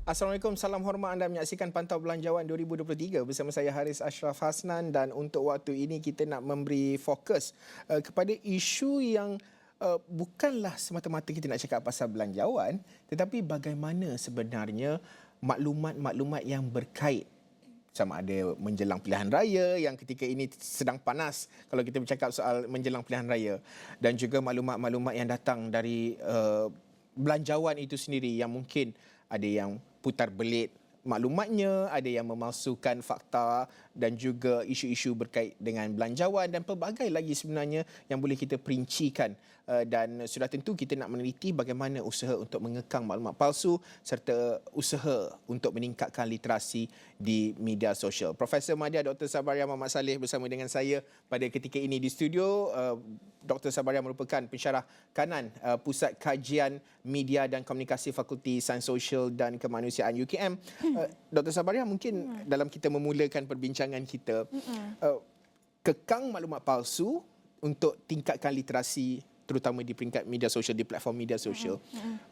Assalamualaikum, salam hormat. Anda menyaksikan Pantau Belanjawan 2023 bersama saya Haris Ashraf Hasnan, dan untuk waktu ini kita nak memberi fokus kepada isu yang bukanlah semata-mata kita nak cakap pasal belanjawan, tetapi bagaimana sebenarnya maklumat-maklumat yang berkait, sama ada menjelang pilihan raya yang ketika ini sedang panas kalau kita bercakap soal menjelang pilihan raya, dan juga maklumat-maklumat yang datang dari belanjawan itu sendiri yang mungkin ada yang putar belit maklumatnya, ada yang memalsukan fakta, dan juga isu-isu berkait dengan belanjawan dan pelbagai lagi sebenarnya yang boleh kita perincikan. Dan sudah tentu kita nak meneliti bagaimana usaha untuk mengekang maklumat palsu serta usaha untuk meningkatkan literasi di media sosial. Profesor Madya Dr. Sabaria Muhammad Saleh bersama dengan saya pada ketika ini di studio. Dr. Sabaria merupakan pensyarah kanan Pusat Kajian Media dan Komunikasi Fakulti Sains Sosial dan Kemanusiaan UKM. Dr. Sabaria, mungkin dalam kita memulakan perbincangan kita, kekang maklumat palsu untuk tingkatkan literasi terutama di peringkat media sosial, di platform media sosial.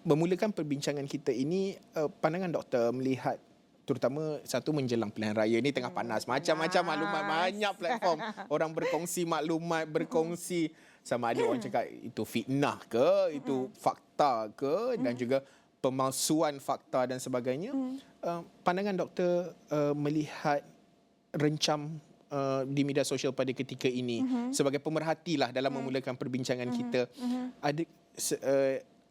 Memulakan perbincangan kita ini, pandangan doktor melihat terutama satu menjelang pilihan raya ini tengah panas, macam-macam maklumat, banyak platform orang berkongsi maklumat, berkongsi sama ada orang cakap itu fitnah ke, itu fakta ke, dan juga pemalsuan fakta dan sebagainya. Pandangan doktor melihat rencam di media sosial pada ketika ini sebagai pemerhatilah dalam memulakan perbincangan kita, ada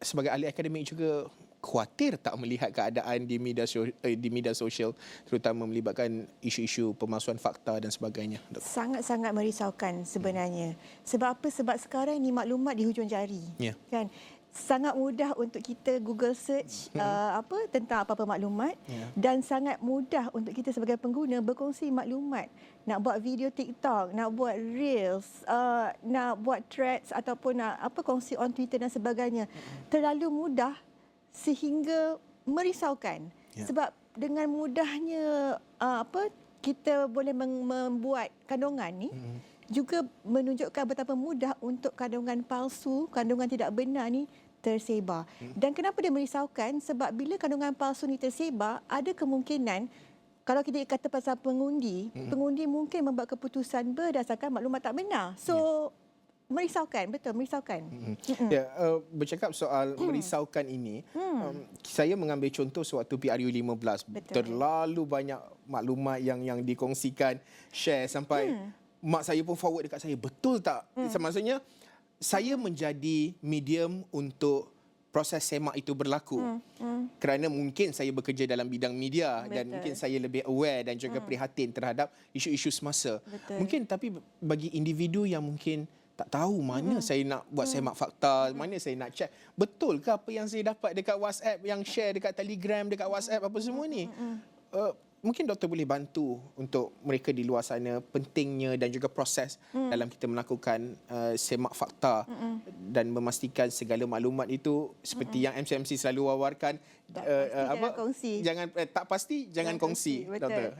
sebagai ahli akademik juga khawatir tak melihat keadaan di media sosial terutama melibatkan isu-isu pemalsuan fakta dan sebagainya? Sangat-sangat merisaukan sebenarnya. Sebab apa? Sebab sekarang ni maklumat di hujung jari. Kan? Sangat mudah untuk kita Google search tentang apa-apa maklumat, dan sangat mudah untuk kita sebagai pengguna berkongsi maklumat. Nak buat video TikTok, nak buat Reels, nak buat threads ataupun nak kongsi on Twitter dan sebagainya. Terlalu mudah sehingga merisaukan. Sebab dengan mudahnya kita boleh membuat kandungan ni, juga menunjukkan betapa mudah untuk kandungan palsu, kandungan tidak benar ni tersebar. Dan kenapa dia merisaukan? Sebab bila kandungan palsu ni tersebar, ada kemungkinan kalau kita kata pasal pengundi, pengundi mungkin membuat keputusan berdasarkan maklumat tak benar. So merisaukan, betul, merisaukan. Bercakap soal merisaukan ini, saya mengambil contoh sewaktu PRU 15. Betul. Terlalu banyak maklumat yang dikongsikan, share sampai mak saya pun forward dekat saya, betul tak? Maksudnya saya menjadi medium untuk proses semak itu berlaku. Kerana mungkin saya bekerja dalam bidang media, dan mungkin saya lebih aware dan juga prihatin terhadap isu-isu semasa. Mungkin tapi bagi individu yang mungkin tak tahu mana saya nak buat semak fakta, mana saya nak check betul ke apa yang saya dapat dekat WhatsApp, yang share dekat Telegram, dekat WhatsApp apa semua ni. Mungkin doktor boleh bantu untuk mereka di luar sana pentingnya dan juga proses dalam kita melakukan semak fakta dan memastikan segala maklumat itu seperti yang MC selalu wawarkan, jangan kongsi. Tak pasti jangan kongsi. Betul.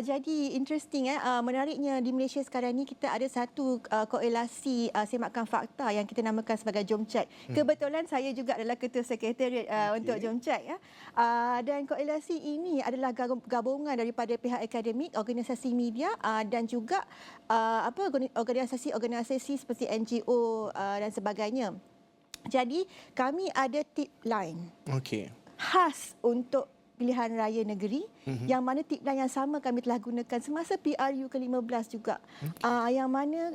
Jadi interesting, menariknya di Malaysia sekarang ni kita ada satu koalisi semakan fakta yang kita namakan sebagai JomCheck. Kebetulan saya juga adalah ketua sekretariat untuk JomCheck, dan koalisi ini adalah gabungan daripada pihak akademik, organisasi media, dan juga organisasi-organisasi seperti NGO dan sebagainya. Jadi kami ada tip line khas untuk pilihan raya negeri, yang mana tip line yang sama kami telah gunakan semasa PRU ke-15 juga. Yang mana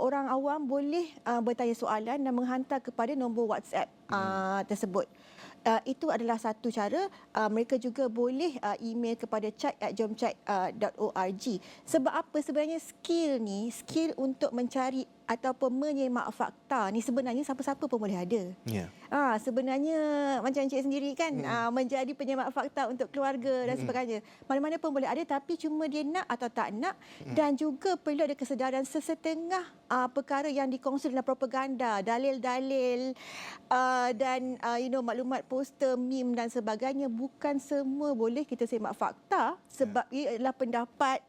orang awam boleh bertanya soalan dan menghantar kepada nombor WhatsApp tersebut. Itu adalah satu cara. Mereka juga boleh email kepada chat@jomcheck.org. Sebab apa sebenarnya skill untuk mencari ataupun menyemak fakta ni sebenarnya siapa-siapa pun boleh ada. Sebenarnya macam Encik sendiri kan, menjadi penyemak fakta untuk keluarga dan sebagainya. Mana-mana pun boleh ada, tapi cuma dia nak atau tak nak. Dan juga perlu ada kesedaran sesetengah perkara yang dikongsi dalam propaganda, dalil-dalil dan maklumat poster, meme dan sebagainya. Bukan semua boleh kita semak fakta, sebab ia adalah pendapat,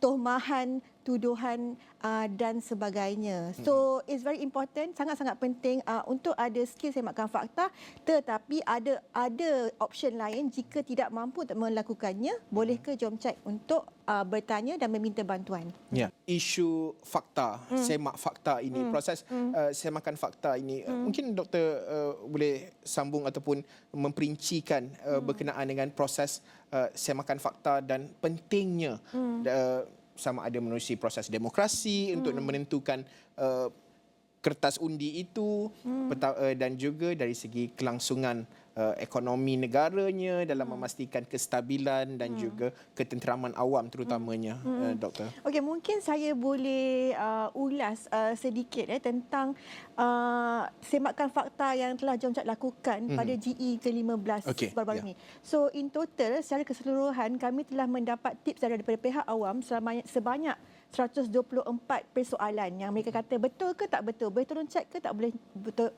tohmahan, tuduhan dan sebagainya. So it's very important, sangat-sangat penting untuk ada skill semakan fakta, tetapi ada option lain jika tidak mampu untuk melakukannya, boleh ke Jomcat untuk bertanya dan meminta bantuan. Ya, isu fakta, semak fakta ini, proses semakan fakta ini, mungkin doktor boleh sambung ataupun memperincikan berkenaan dengan proses semakan fakta dan pentingnya sama ada menerusi proses demokrasi untuk menentukan kertas undi itu dan juga dari segi kelangsungan ekonomi negaranya dalam memastikan kestabilan dan juga ketenteraman awam terutamanya, doktor. Okey, mungkin saya boleh ulas sedikit tentang semakan fakta yang telah Jomcat lakukan pada GE ke-15 baru-baru ini. So in total secara keseluruhan kami telah mendapat tips daripada pihak awam sebanyak 124 persoalan yang mereka kata betul ke tak betul, boleh tolong cek ke tak boleh betul,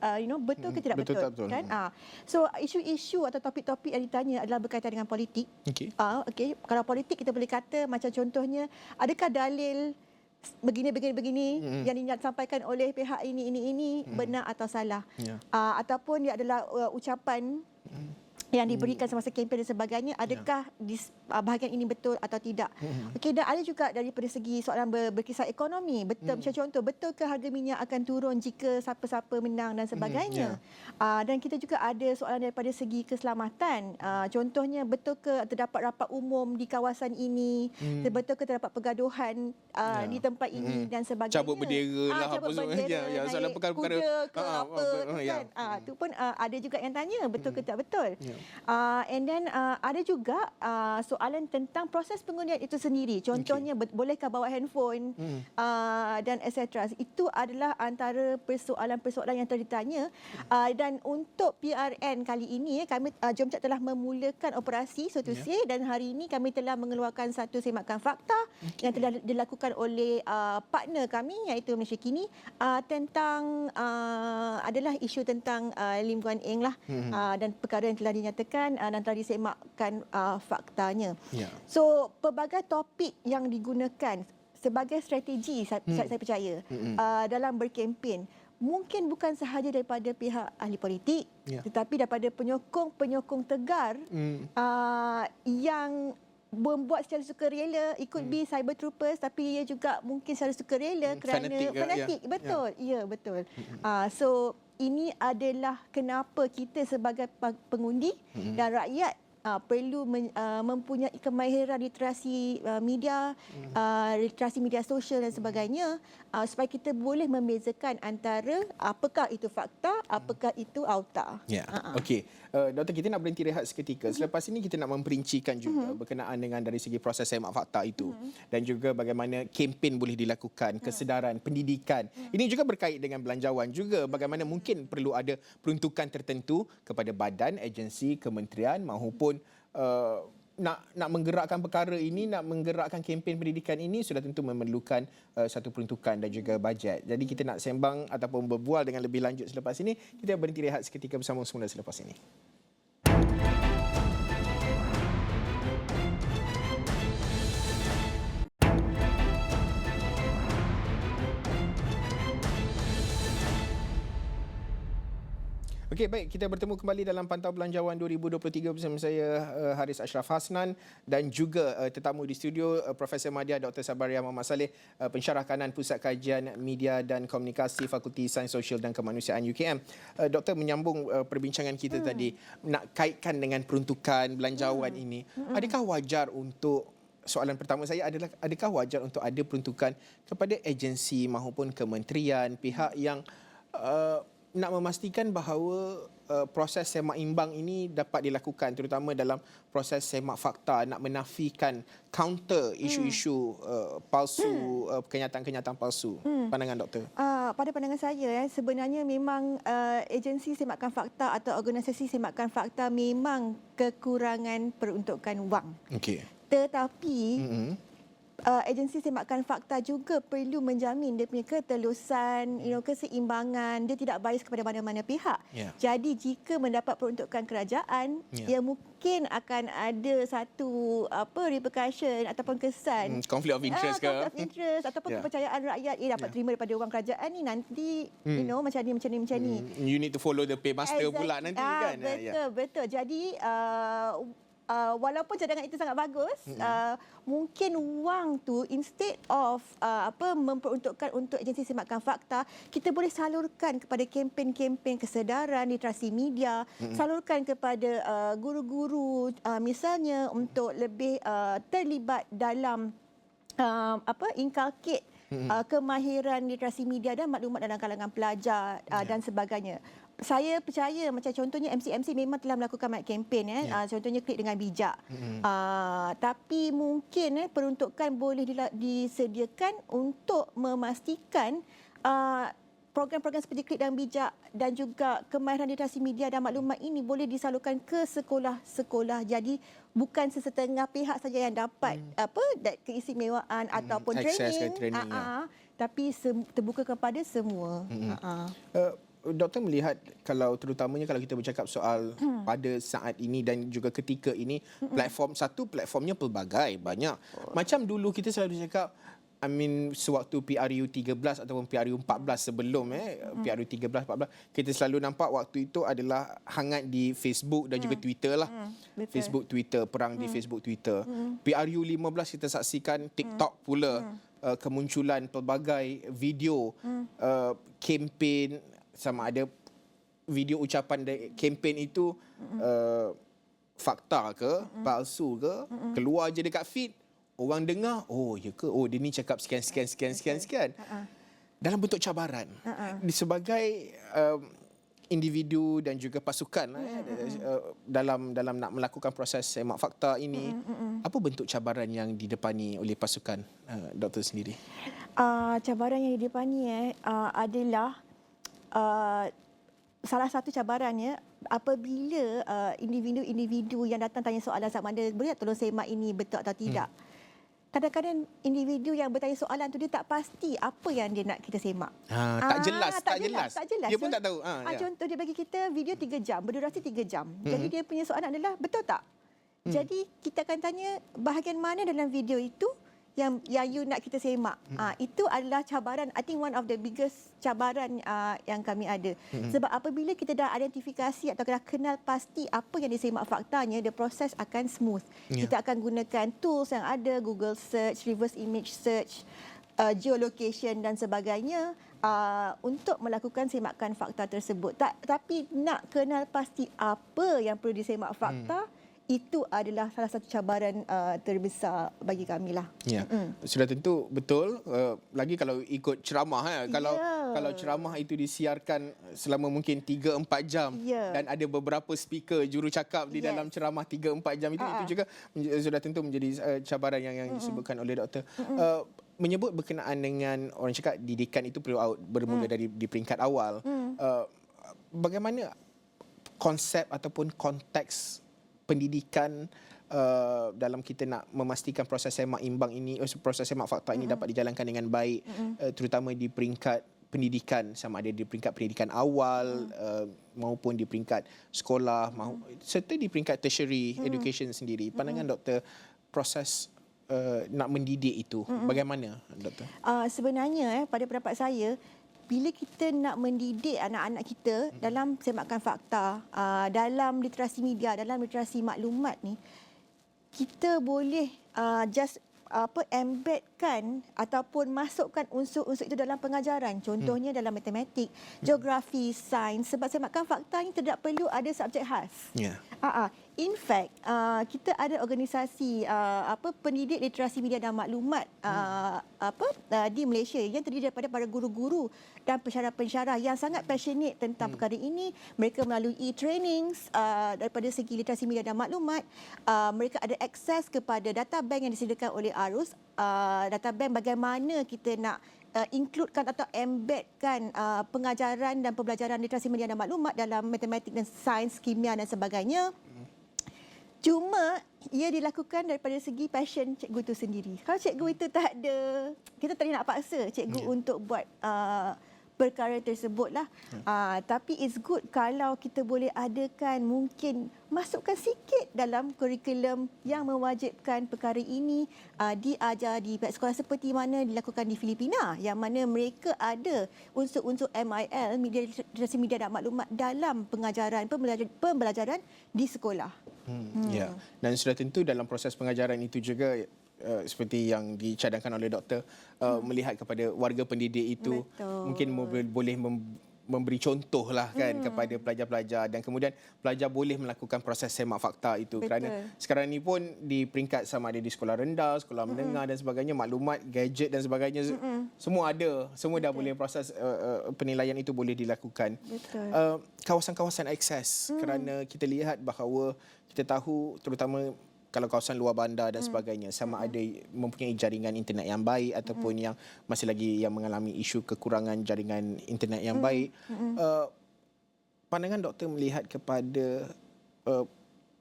betul ke tidak betul, tak betul. kan? So isu-isu atau topik-topik yang ditanya adalah berkaitan dengan politik. Okey, kalau politik kita boleh kata macam contohnya, adakah dalil begini yang disampaikan oleh pihak ini benar atau salah, ataupun dia adalah ucapan yang diberikan semasa kempen dan sebagainya, adakah bahagian ini betul atau tidak. Okey, dan ada juga daripada segi soalan berkisar ekonomi, betul macam contoh, betul ke harga minyak akan turun jika siapa-siapa menang dan sebagainya. Dan kita juga ada soalan daripada segi keselamatan, contohnya betul ke terdapat rapat umum di kawasan ini, betul ke terdapat pergaduhan di tempat ini dan sebagainya. Cabut bendera lah, cabut bendera, soalan perkara-perkara kuda ke apa kan. Itu pun ada juga yang tanya betul ke tak betul. And then ada juga soalan tentang proses pengundian itu sendiri. Contohnya bolehkah bawa handphone dan etc. Itu adalah antara persoalan-persoalan yang telah ditanya. Dan untuk PRN kali ini kami Jomcat telah memulakan operasi so to say, dan hari ini kami telah mengeluarkan satu semakan fakta yang telah dilakukan oleh partner kami iaitu Malaysia Kini tentang adalah isu tentang Lim Guan Eng lah, dan perkara yang telah dinyatakan dan telah disemakkan faktanya. So pelbagai topik yang digunakan sebagai strategi saya percaya dalam berkempen mungkin bukan sahaja daripada pihak ahli politik, tetapi daripada penyokong-penyokong tegar yang membuat secara sukarela. It could be cyber troopers, tapi ia juga mungkin secara sukarela kerana fanatik. Betul. Ya, betul. So ini adalah kenapa kita sebagai pengundi dan rakyat perlu mempunyai kemahiran literasi media, literasi media sosial dan sebagainya, supaya kita boleh membezakan antara apakah itu fakta, apakah itu auta. Okey, Doktor, kita nak berhenti rehat seketika. Selepas ini kita nak memperincikan juga berkenaan dengan dari segi proses semak fakta itu dan juga bagaimana kempen boleh dilakukan, kesedaran, pendidikan. Ini juga berkait dengan belanjawan juga, bagaimana mungkin perlu ada peruntukan tertentu kepada badan, agensi, kementerian maupun nak menggerakkan perkara ini, nak menggerakkan kempen pendidikan ini sudah tentu memerlukan satu peruntukan dan juga bajet. Jadi kita nak sembang ataupun berbual dengan lebih lanjut selepas ini. Kita berhenti rehat seketika, bersama semula selepas ini. Okey, baik, kita bertemu kembali dalam Pantau Belanjawan 2023 bersama saya Haris Ashraf Hasnan dan juga tetamu di studio Profesor Madya Dr. Sabaria Muhammad Saleh, pensyarah kanan Pusat Kajian Media dan Komunikasi Fakulti Sains Sosial dan Kemanusiaan UKM. Doktor, menyambung perbincangan kita tadi, nak kaitkan dengan peruntukan belanjawan ini, adakah wajar untuk soalan pertama saya adalah adakah wajar untuk ada peruntukan kepada agensi maupun kementerian, pihak yang nak memastikan bahawa proses semak imbang ini dapat dilakukan, terutama dalam proses semak fakta, nak menafikan counter isu-isu palsu, kenyataan-kenyataan palsu. Pandangan doktor? Pada pandangan saya, sebenarnya memang agensi semakan fakta atau organisasi semakan fakta memang kekurangan peruntukan wang. Okey. Tetapi agensi semakan fakta juga perlu menjamin dia punya ketelusan, keseimbangan, dia tidak bias kepada mana-mana pihak. Jadi jika mendapat peruntukan kerajaan, ia mungkin akan ada satu repercussion ataupun kesan konflik of interest conflict of interest ataupun kepercayaan rakyat dapat terima daripada orang kerajaan ni nanti macam ni. You need to follow the paymaster pula nanti kan. Betul. Jadi walaupun cadangan itu sangat bagus, mungkin wang tu instead of memperuntukkan untuk agensi semakan fakta, kita boleh salurkan kepada kempen-kempen kesedaran literasi media, salurkan kepada guru-guru misalnya untuk lebih terlibat dalam inculcate kemahiran literasi media dan maklumat dalam kalangan pelajar dan sebagainya. Saya percaya macam contohnya MC memang telah melakukan kempen contohnya klik dengan bijak. Tapi mungkin peruntukan boleh disediakan untuk memastikan program-program seperti klik dan bijak dan juga kemahiran literasi media dan maklumat ini boleh disalurkan ke sekolah-sekolah. Jadi bukan sesetengah pihak saja yang dapat keistimewaan ataupun training, tapi terbuka kepada semua. Doktor melihat terutamanya kalau kita bercakap soal pada saat ini dan juga ketika ini platformnya pelbagai banyak. Macam dulu kita selalu cakap sewaktu PRU 13 ataupun PRU 14 sebelum PRU 13 14 kita selalu nampak waktu itu adalah hangat di Facebook dan juga Twitter lah. Facebook Twitter, perang di Facebook Twitter. PRU 15 kita saksikan TikTok pula kemunculan pelbagai video kempen, sama ada video ucapan dari kempen itu fakta ke, palsu ke, keluar je dekat feed, orang dengar, oh ya ke, oh dia ni cakap sekian. Dalam bentuk cabaran. Sebagai individu dan juga pasukan dalam nak melakukan proses semak fakta ini, apa bentuk cabaran yang didepani oleh pasukan doktor sendiri? Cabaran yang didepani adalah salah satu cabarannya apabila individu-individu yang datang tanya soalan sama ada boleh tak tolong semak ini betul atau tidak. Kadang-kadang individu yang bertanya soalan tu dia tak pasti apa yang dia nak kita semak. Tak jelas. Dia pun tak tahu. Contoh dia bagi kita video 3 jam, berdurasi 3 jam. Jadi dia punya soalan adalah betul tak? Jadi kita akan tanya bahagian mana dalam video itu yang you nak kita semak. Itu adalah cabaran, I think one of the biggest cabaran yang kami ada. Sebab apabila kita dah identifikasi atau dah kenal pasti apa yang disemak faktanya, the proses akan smooth. Kita akan gunakan tools yang ada, Google search, reverse image search, geolocation dan sebagainya untuk melakukan semakan fakta tersebut. Tapi nak kenal pasti apa yang perlu disemak fakta, itu adalah salah satu cabaran terbesar bagi kami lah. Sudah tentu betul. Lagi kalau ikut ceramah, kalau ceramah itu disiarkan selama mungkin 3-4 jam dan ada beberapa speaker jurucakap di dalam ceramah 3-4 jam itu juga sudah tentu menjadi cabaran yang disebutkan oleh doktor. Menyebut berkenaan dengan orang cakap didikan itu perlu bermula dari di peringkat awal. Bagaimana konsep ataupun konteks pendidikan dalam kita nak memastikan proses semak imbang ini, proses semak fakta ini dapat dijalankan dengan baik, terutama di peringkat pendidikan, sama ada di peringkat pendidikan awal maupun di peringkat sekolah serta di peringkat tertiary education sendiri. Pandangan doktor proses nak mendidik itu bagaimana doktor? Sebenarnya pada pendapat saya, bila kita nak mendidik anak-anak kita dalam semakan fakta, dalam literasi media, dalam literasi maklumat ni, kita boleh embedkan ataupun masukkan unsur-unsur itu dalam pengajaran. Contohnya dalam matematik, geografi, sains. Sebab semakan fakta ni tidak perlu ada subjek khas. In fact, kita ada organisasi pendidik literasi media dan maklumat di Malaysia yang terdiri daripada para guru-guru dan pensyarah-pensyarah yang sangat passionate tentang perkara ini. Mereka melalui trainings daripada segi literasi media dan maklumat. Mereka ada akses kepada data bank yang disediakan oleh ARUS. Data bank bagaimana kita nak includekan atau embedkan pengajaran dan pembelajaran literasi media dan maklumat dalam matematik dan sains, kimia dan sebagainya. Cuma ia dilakukan daripada segi passion cikgu itu sendiri. Kalau cikgu itu tak ada, kita tak nak paksa cikgu untuk buat perkara tersebut lah. Tapi it's good kalau kita boleh adakan, mungkin masukkan sikit dalam kurikulum yang mewajibkan perkara ini diajar di pihak sekolah seperti mana dilakukan di Filipina, yang mana mereka ada unsur-unsur MIL, literasi media dan maklumat dalam pembelajaran di sekolah. Ya, dan sudah tentu dalam proses pengajaran itu juga seperti yang dicadangkan oleh doktor, melihat kepada warga pendidik itu. Betul. Mungkin boleh memberi contoh lah kan kepada pelajar-pelajar, dan kemudian pelajar boleh melakukan proses semak fakta itu. Betul. Kerana sekarang ni pun di peringkat sama ada di sekolah rendah, sekolah menengah dan sebagainya, maklumat, gadget dan sebagainya semua ada, semua dah boleh proses penilaian itu boleh dilakukan. Betul. Kawasan-kawasan akses, kerana kita lihat bahawa kita tahu terutama kalau kawasan luar bandar dan sebagainya, sama ada mempunyai jaringan internet yang baik ataupun yang masih lagi yang mengalami isu kekurangan jaringan internet yang baik. Pandangan doktor melihat kepada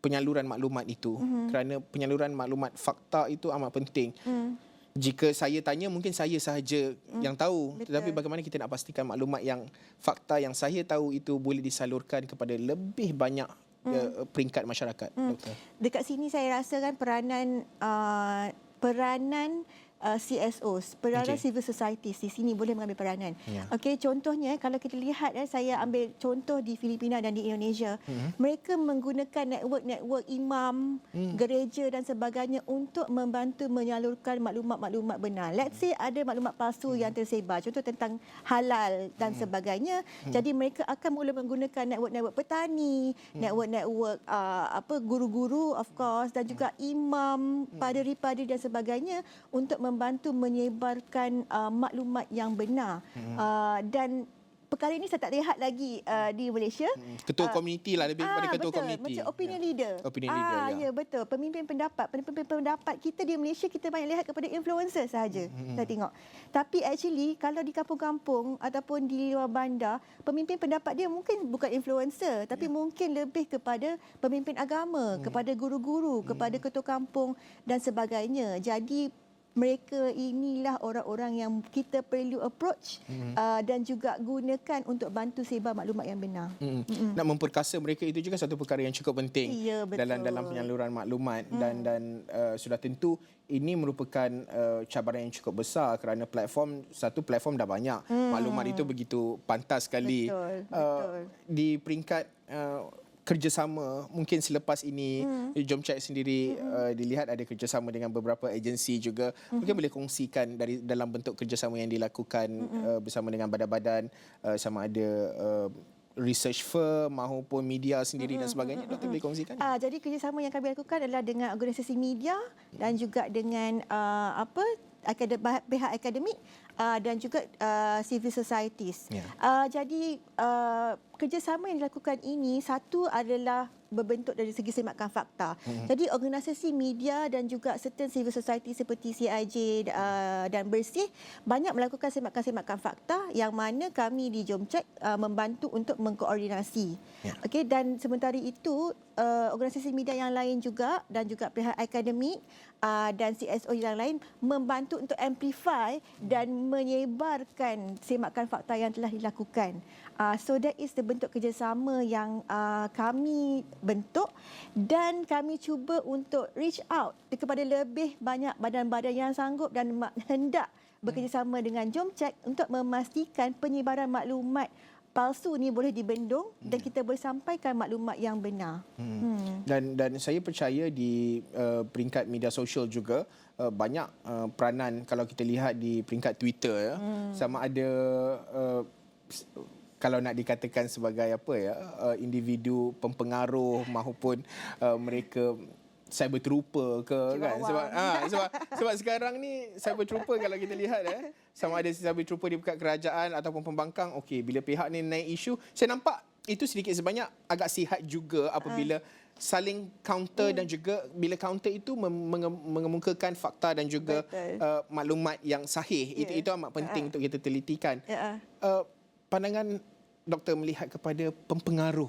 penyaluran maklumat itu, kerana penyaluran maklumat fakta itu amat penting. Jika saya tanya, mungkin saya sahaja yang tahu. Betul. Tetapi bagaimana kita nak pastikan maklumat yang fakta yang saya tahu itu boleh disalurkan kepada lebih banyak peringkat masyarakat, doktor? Dekat sini saya rasakan peranan CSOs, peranan civil societies di sini boleh mengambil peranan. Okey, contohnya kalau kita lihat, saya ambil contoh di Filipina dan di Indonesia, mereka menggunakan network imam, gereja dan sebagainya untuk membantu menyalurkan maklumat-maklumat benar. Let's say ada maklumat palsu yang tersebar, contoh tentang halal dan sebagainya. Jadi mereka akan mula menggunakan network petani, network guru-guru of course, dan juga imam, padri-padri dan sebagainya untuk membantu menyebarkan maklumat yang benar. Dan perkara ini saya tak lihat lagi di Malaysia. Ketua komuniti lah, lebih kepada ketua komuniti. Macam opinion leader. Opinion leader, ya, betul. Pemimpin pendapat kita di Malaysia, kita banyak lihat kepada influencer sahaja. Saya tengok. Tapi actually kalau di kampung-kampung ataupun di luar bandar, pemimpin pendapat dia mungkin bukan influencer, tapi mungkin lebih kepada pemimpin agama, kepada guru-guru, kepada ketua kampung dan sebagainya. Jadi mereka inilah orang-orang yang kita perlu approach dan juga gunakan untuk bantu sebar maklumat yang benar. Nak memperkasa mereka itu juga satu perkara yang cukup penting, ya, dalam penyaluran maklumat. Dan sudah tentu ini merupakan cabaran yang cukup besar, kerana satu platform dah banyak, maklumat itu begitu pantas sekali. Betul. Di peringkat kerjasama, mungkin selepas ini JomCheck sendiri dilihat ada kerjasama dengan beberapa agensi juga. Mungkin boleh kongsikan dalam bentuk kerjasama yang dilakukan bersama dengan badan-badan, sama ada research firm maupun media sendiri dan sebagainya. Doktor boleh kongsikan? Jadi kerjasama yang kami lakukan adalah dengan organisasi media dan juga dengan pihak akademik dan juga civil societies. Jadi kerjasama yang dilakukan ini, satu adalah berbentuk dari segi semakan fakta. Jadi organisasi media dan juga certain civil society seperti CIJ dan Bersih banyak melakukan semakan fakta, yang mana kami di JomCheck membantu untuk mengkoordinasi. Okey, dan sementara itu organisasi media yang lain juga dan juga pihak akademik dan CSO yang lain membantu untuk amplify dan menyebarkan semakan fakta yang telah dilakukan. So that is the bentuk kerjasama yang kami bentuk, dan kami cuba untuk reach out kepada lebih banyak badan-badan yang sanggup dan hendak bekerjasama dengan JomCheck untuk memastikan penyebaran maklumat palsu ni boleh dibendung dan kita boleh sampaikan maklumat yang benar. Dan saya percaya di peringkat media sosial juga banyak peranan. Kalau kita lihat di peringkat Twitter, sama ada kalau nak dikatakan sebagai individu pempengaruh maupun mereka cyber trooper ke kan, sebab sekarang ni cyber trooper kalau kita lihat sama ada cyber trooper di pekat kerajaan ataupun pembangkang, okey, bila pihak ni naik isu, saya nampak itu sedikit sebanyak agak sihat juga apabila saling counter dan juga bila counter itu mengemukakan fakta dan juga maklumat yang sahih. Itu amat penting untuk kita telitikan. Pandangan doktor melihat kepada pempengaruh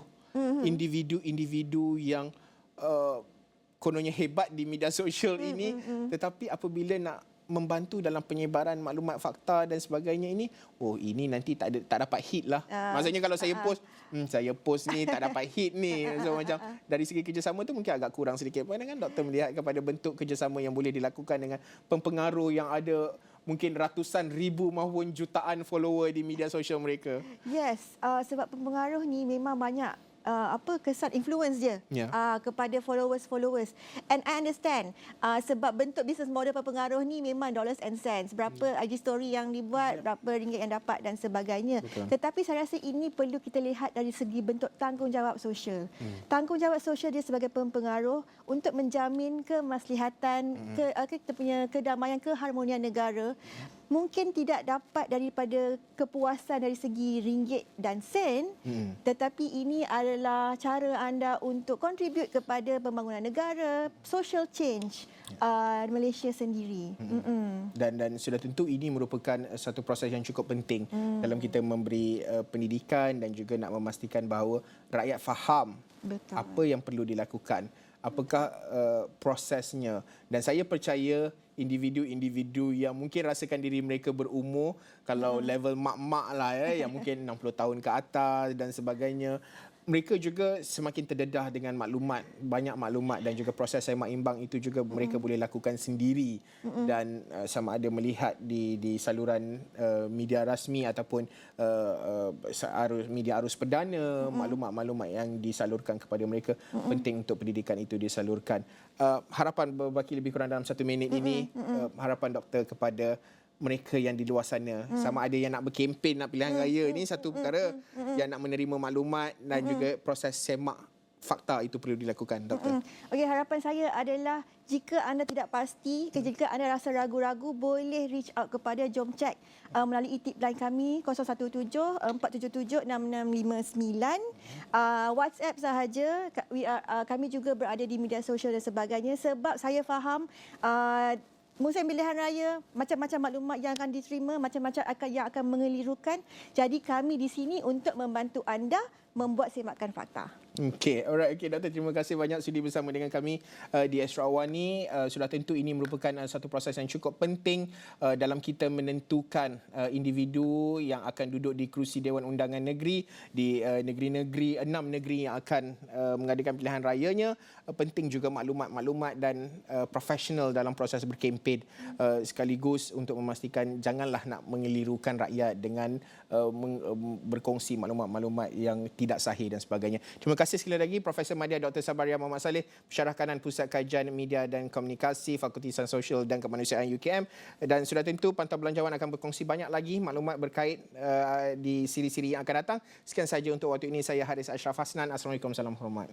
individu-individu yang kononnya hebat di media sosial ini, tetapi apabila nak membantu dalam penyebaran maklumat fakta dan sebagainya ini, ini nanti tak dapat hit lah. Maksudnya kalau saya post ni tak dapat hit ni. So macam dari segi kerjasama tu mungkin agak kurang sedikit. Pandangan doktor melihat kepada bentuk kerjasama yang boleh dilakukan dengan pempengaruh yang ada mungkin ratusan ribu maupun jutaan follower di media sosial mereka? Yes, sebab pempengaruh ni memang banyak kesan influence dia kepada followers. And I understand sebab bentuk business model pengaruh ni memang dollars and cents. Berapa IG story yang dibuat, berapa ringgit yang dapat dan sebagainya. Betul. Tetapi saya rasa ini perlu kita lihat dari segi bentuk tanggungjawab sosial. Tanggungjawab sosial dia sebagai pempengaruh untuk menjamin kemaslihatan, kita punya kedamaian, keharmonian negara. Mungkin tidak dapat daripada kepuasan dari segi ringgit dan sen, tetapi ini adalah cara anda untuk contribute kepada pembangunan negara, social change Malaysia sendiri. Dan sudah tentu ini merupakan satu proses yang cukup penting dalam kita memberi pendidikan dan juga nak memastikan bahawa rakyat faham apa yang perlu dilakukan, apakah prosesnya. Dan saya percaya individu-individu yang mungkin rasakan diri mereka berumur, kalau level mak-mak lah yang mungkin 60 tahun ke atas dan sebagainya, mereka juga semakin terdedah dengan maklumat, banyak maklumat, dan juga proses semak imbang itu juga mereka boleh lakukan sendiri. Dan sama ada melihat di saluran media rasmi ataupun media arus perdana, maklumat-maklumat yang disalurkan kepada mereka, penting untuk pendidikan itu disalurkan. Harapan berbaki lebih kurang dalam 1 minit ini, harapan doktor kepada mereka yang di luar sana, sama ada yang nak berkempen nak pilihan raya ni satu perkara, yang nak menerima maklumat dan juga proses semak fakta itu perlu dilakukan, doktor. Okey, harapan saya adalah jika anda tidak pasti, jika anda rasa ragu-ragu, boleh reach out kepada Jom Check melalui tip line kami 017-477-6659. WhatsApp sahaja. Kami juga berada di media sosial dan sebagainya, sebab saya faham musim pilihan raya, macam-macam maklumat yang akan diterima, macam-macam yang akan mengelirukan. Jadi kami di sini untuk membantu anda membuat semakan fakta. Okey, alright. Okey, doktor, terima kasih banyak sudi bersama dengan kami di Astro Awani. Sudah tentu ini merupakan satu proses yang cukup penting dalam kita menentukan individu yang akan duduk di kerusi Dewan Undangan Negeri di negeri-negeri, 6 negeri yang akan mengadakan pilihan rayanya. Penting juga maklumat-maklumat dan profesional dalam proses berkempen, sekaligus untuk memastikan janganlah nak mengelirukan rakyat dengan berkongsi maklumat-maklumat yang tidak sahih dan sebagainya. Terima kasih sekali lagi Profesor Madya Dr. Sabaria Muhammad Saleh, Pensyarah Kanan Pusat Kajian Media dan Komunikasi, Fakulti Sains Sosial dan Kemanusiaan UKM. Dan sudah tentu Pantau Belanjawan akan berkongsi banyak lagi maklumat berkait di siri-siri yang akan datang. Sekian saja untuk waktu ini. Saya Haris Ashraf Hasnan. Assalamualaikum, salam hormat.